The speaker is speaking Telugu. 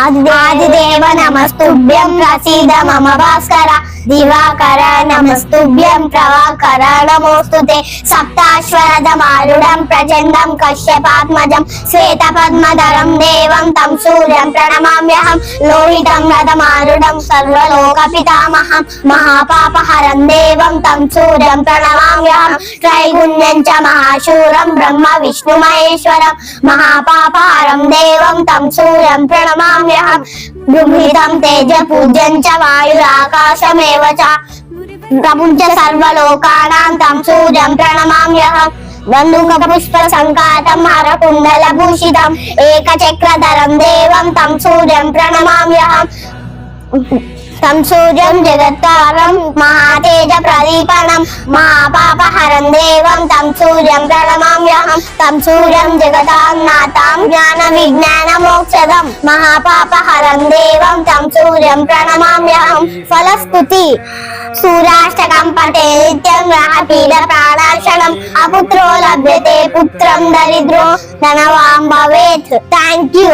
ఆదిదేవ నమస్తుభ్యం ప్రసీద మమ భాస్కర దివాకర నమస్తుభ్యం ప్రభాకర నమోస్తుతే సప్తాశ్వరథమారుఢం ప్రచండం కశ్యపాత్మజం శ్వేత పద్మధరం దేవం తం సూర్యం ప్రణమామ్యహం లోహితం రథమారుఢం సర్వలోక పితామహం మహాపాపహరం దేవం తం సూర్యం ప్రణమామ్యహం త్రైగుణ్యం చ మహాశూరం బ్రహ్మ విష్ణు మహేశ్వరం మహాపాపహరం దేవం తం సూర్యం ప్రణమామ్యహం గృహీతం తేజ పూజ్యం చ వాయురాకాశమేవ చ ప్రపంచ సర్వలోకానాం తం సూర్యం ప్రణమామ్యహం దండుక పుష్ప సంకాతం హరకుండల భూషితం ఏకచక్రధరం దేవం తం సూర్యం ప్రణమామ్యహం తం సూర్యం జగత్కారం మహాతేజ ప్రదీపనం మహాపాపహరం దేవం తం సూర్యం ప్రణమామ్యహం తం సూర్యం జగదాన్నాథం జ్ఞాన విజ్ఞాన మోక్షదం మహాపాపహరం దేవం తం సూర్యం ప్రణమామ్యహం ఫలస్తుతి సూర్యాష్టకం పటే నిత్యం గ్రహపీడ ప్రాణాశనం అపుత్రో లభ్యతే పుత్రం దరిద్రో ధనవాన్ భవేత్. Thank you.